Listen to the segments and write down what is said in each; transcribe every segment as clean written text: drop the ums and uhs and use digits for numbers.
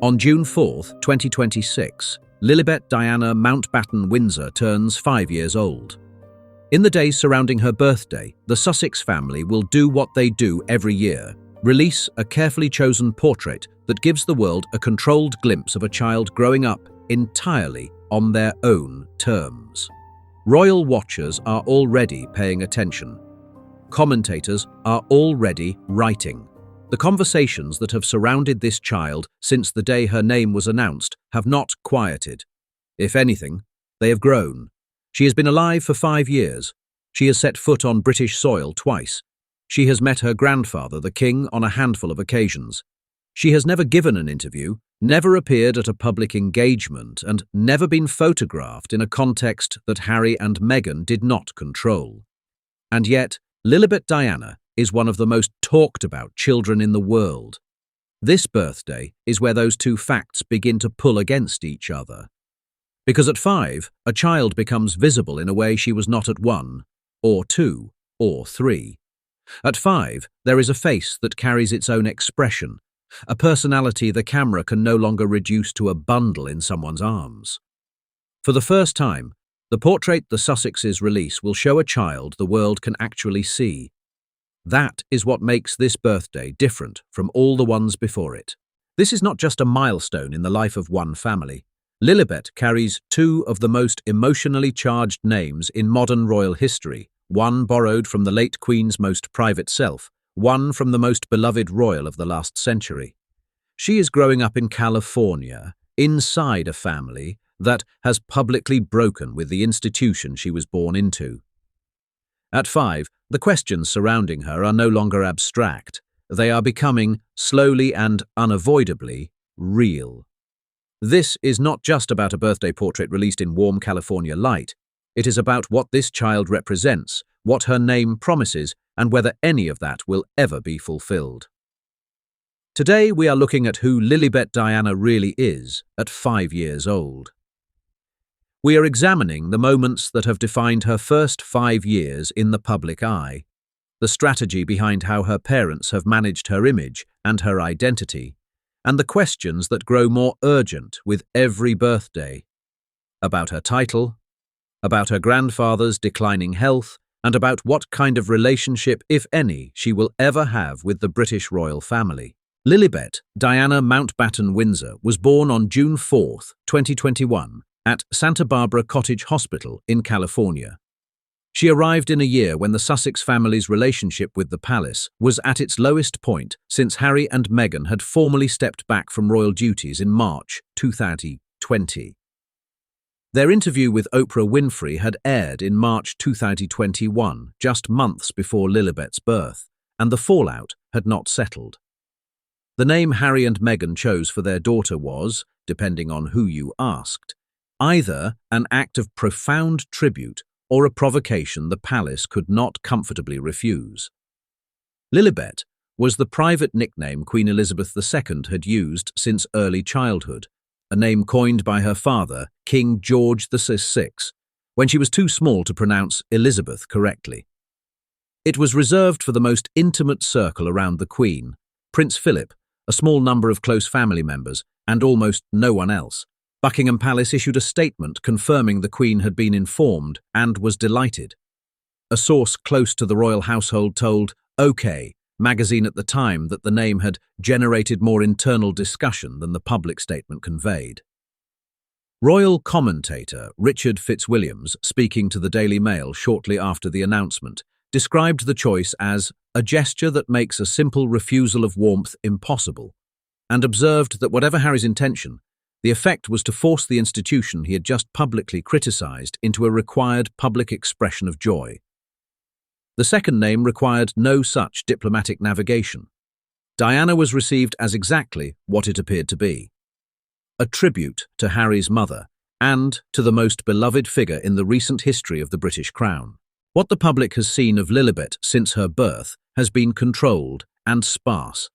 On June 4, 2026, Lilibet Diana Mountbatten Windsor turns 5 years old. In the days surrounding her birthday, the Sussex family will do what they do every year: release a carefully chosen portrait that gives the world a controlled glimpse of a child growing up entirely on their own terms. Royal watchers are already paying attention. Commentators are already writing. The conversations that have surrounded this child since the day her name was announced have not quieted. If anything, they have grown. She has been alive for 5 years. She has set foot on British soil twice. She has met her grandfather, the King, on a handful of occasions. She has never given an interview, never appeared at a public engagement, and never been photographed in a context that Harry and Meghan did not control. And yet, Lilibet Diana is one of the most talked about children in the world. This birthday is where those two facts begin to pull against each other. Because at 5, a child becomes visible in a way she was not at 1, or 2, or 3. At 5, there is a face that carries its own expression, a personality the camera can no longer reduce to a bundle in someone's arms. For the first time, the portrait the Sussexes release will show a child the world can actually see. That is what makes this birthday different from all the ones before it. This is not just a milestone in the life of one family. Lilibet carries 2 of the most emotionally charged names in modern royal history, one borrowed from the late Queen's most private self, one from the most beloved royal of the last century. She is growing up in California, inside a family that has publicly broken with the institution she was born into. At 5, the questions surrounding her are no longer abstract. They are becoming, slowly and unavoidably, real. This is not just about a birthday portrait released in warm California light. It is about what this child represents, what her name promises, and whether any of that will ever be fulfilled. Today we are looking at who Lilibet Diana really is at 5 years old. We are examining the moments that have defined her first 5 years in the public eye, the strategy behind how her parents have managed her image and her identity, and the questions that grow more urgent with every birthday. About her title, about her grandfather's declining health, and about what kind of relationship, if any, she will ever have with the British royal family. Lilibet Diana Mountbatten Windsor was born on June 4, 2021, at Santa Barbara Cottage Hospital in California. She arrived in a year when the Sussex family's relationship with the palace was at its lowest point since Harry and Meghan had formally stepped back from royal duties in March 2020. Their interview with Oprah Winfrey had aired in March 2021, just months before Lilibet's birth, and the fallout had not settled. The name Harry and Meghan chose for their daughter was, depending on who you asked, either an act of profound tribute or a provocation the palace could not comfortably refuse. Lilibet was the private nickname Queen Elizabeth II had used since early childhood, a name coined by her father, King George VI, when she was too small to pronounce Elizabeth correctly. It was reserved for the most intimate circle around the Queen, Prince Philip, a small number of close family members, and almost no one else. Buckingham Palace issued a statement confirming the Queen had been informed and was delighted. A source close to the royal household told OK magazine at the time that the name had generated more internal discussion than the public statement conveyed. Royal commentator Richard Fitzwilliams, speaking to the Daily Mail shortly after the announcement, described the choice as a gesture that makes a simple refusal of warmth impossible, and observed that whatever Harry's intention, the effect was to force the institution he had just publicly criticised into a required public expression of joy. The second name required no such diplomatic navigation. Diana was received as exactly what it appeared to be: a tribute to Harry's mother and to the most beloved figure in the recent history of the British Crown. What the public has seen of Lilibet since her birth has been controlled and sparse.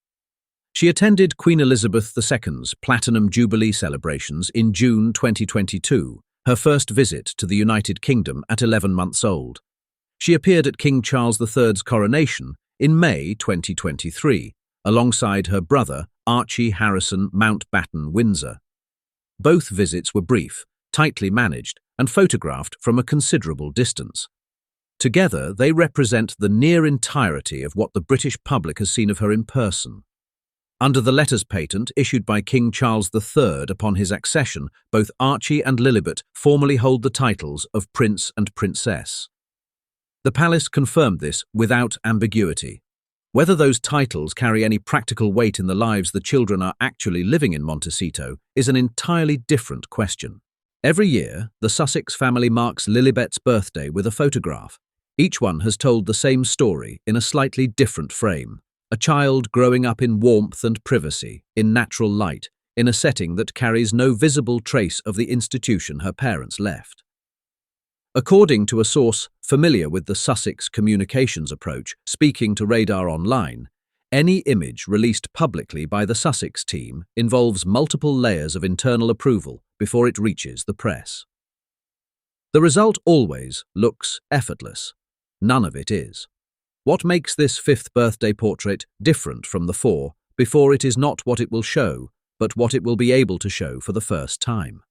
She attended Queen Elizabeth II's Platinum Jubilee celebrations in June 2022, her first visit to the United Kingdom at 11 months old. She appeared at King Charles III's coronation in May 2023, alongside her brother, Archie Harrison Mountbatten Windsor. Both visits were brief, tightly managed, and photographed from a considerable distance. Together, they represent the near entirety of what the British public has seen of her in person. Under the letters patent issued by King Charles III upon his accession, both Archie and Lilibet formally hold the titles of Prince and Princess. The palace confirmed this without ambiguity. Whether those titles carry any practical weight in the lives the children are actually living in Montecito is an entirely different question. Every year, the Sussex family marks Lilibet's birthday with a photograph. Each one has told the same story in a slightly different frame. A child growing up in warmth and privacy, in natural light, in a setting that carries no visible trace of the institution her parents left. According to a source familiar with the Sussex communications approach, speaking to Radar Online, any image released publicly by the Sussex team involves multiple layers of internal approval before it reaches the press. The result always looks effortless. None of it is. What makes this fifth birthday portrait different from the four before it is not what it will show, but what it will be able to show for the first time?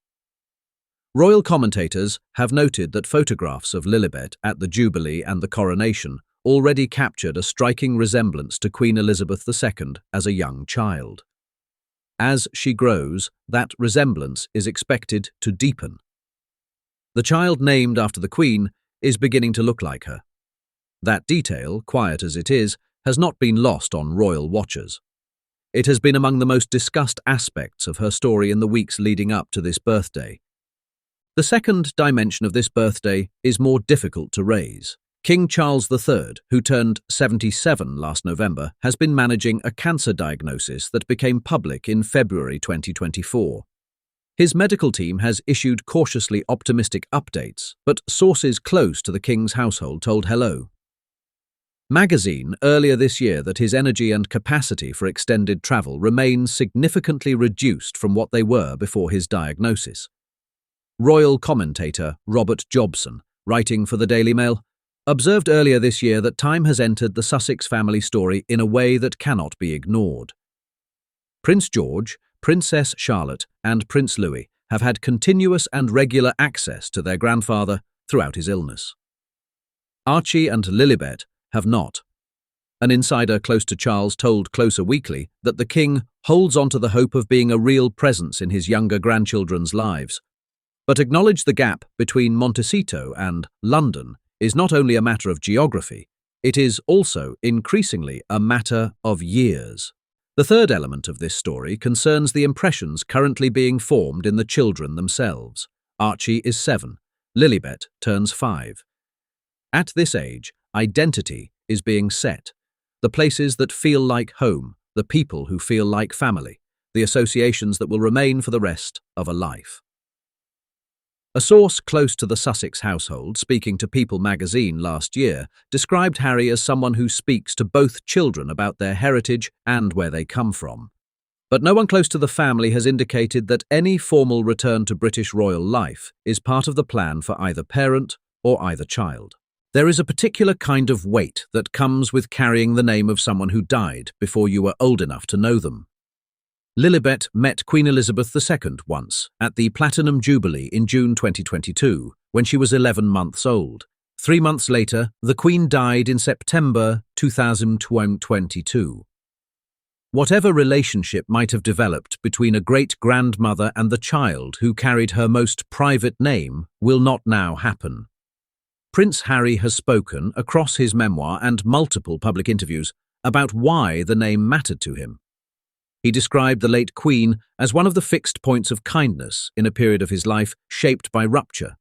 Royal commentators have noted that photographs of Lilibet at the Jubilee and the Coronation already captured a striking resemblance to Queen Elizabeth II as a young child. As she grows, that resemblance is expected to deepen. The child named after the Queen is beginning to look like her. That detail, quiet as it is, has not been lost on royal watchers. It has been among the most discussed aspects of her story in the weeks leading up to this birthday. The second dimension of this birthday is more difficult to raise. King Charles III, who turned 77 last November, has been managing a cancer diagnosis that became public in February 2024. His medical team has issued cautiously optimistic updates, but sources close to the King's household told Hello Magazine earlier this year that his energy and capacity for extended travel remain significantly reduced from what they were before his diagnosis. Royal commentator Robert Jobson, writing for the Daily Mail, observed earlier this year that time has entered the Sussex family story in a way that cannot be ignored. Prince George, Princess Charlotte, and Prince Louis have had continuous and regular access to their grandfather throughout his illness. Archie and Lilibet have not. An insider close to Charles told Closer Weekly that the King holds on to the hope of being a real presence in his younger grandchildren's lives, but acknowledged the gap between Montecito and London is not only a matter of geography, it is also increasingly a matter of years. The third element of this story concerns the impressions currently being formed in the children themselves. Archie is 7, Lilibet turns 5. At this age, identity is being set. The places that feel like home, the people who feel like family, the associations that will remain for the rest of a life. A source close to the Sussex household, speaking to People magazine last year, described Harry as someone who speaks to both children about their heritage and where they come from. But no one close to the family has indicated that any formal return to British royal life is part of the plan for either parent or either child. There is a particular kind of weight that comes with carrying the name of someone who died before you were old enough to know them. Lilibet met Queen Elizabeth II once at the Platinum Jubilee in June 2022, when she was 11 months old. 3 months later, the Queen died in September 2022. Whatever relationship might have developed between a great-grandmother and the child who carried her most private name will not now happen. Prince Harry has spoken, across his memoir and multiple public interviews, about why the name mattered to him. He described the late Queen as one of the fixed points of kindness in a period of his life shaped by rupture.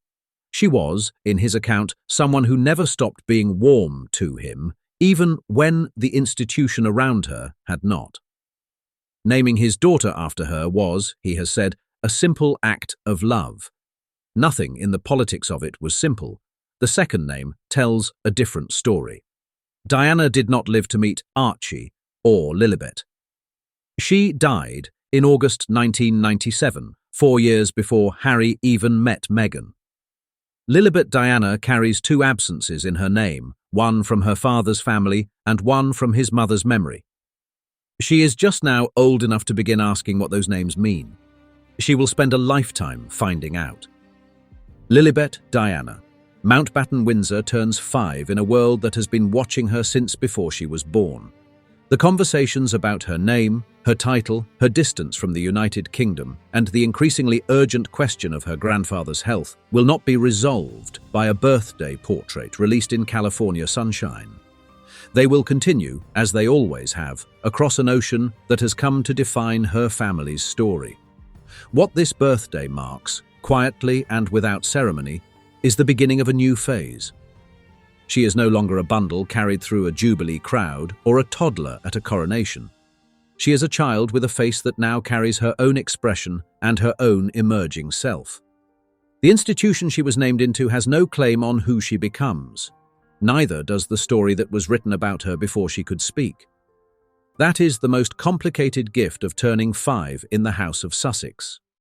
She was, in his account, someone who never stopped being warm to him, even when the institution around her had not. Naming his daughter after her was, he has said, a simple act of love. Nothing in the politics of it was simple. The second name tells a different story. Diana did not live to meet Archie or Lilibet. She died in August 1997, 4 years before Harry even met Meghan. Lilibet Diana carries 2 absences in her name, one from her father's family and one from his mother's memory. She is just now old enough to begin asking what those names mean. She will spend a lifetime finding out. Lilibet Diana, Mountbatten Windsor, turns 5 in a world that has been watching her since before she was born. The conversations about her name, her title, her distance from the United Kingdom, and the increasingly urgent question of her grandfather's health will not be resolved by a birthday portrait released in California sunshine. They will continue, as they always have, across an ocean that has come to define her family's story. What this birthday marks, quietly and without ceremony, is the beginning of a new phase. She is no longer a bundle carried through a Jubilee crowd or a toddler at a coronation. She is a child with a face that now carries her own expression and her own emerging self. The institution she was named into has no claim on who she becomes. Neither does the story that was written about her before she could speak. That is the most complicated gift of turning 5 in the House of Sussex.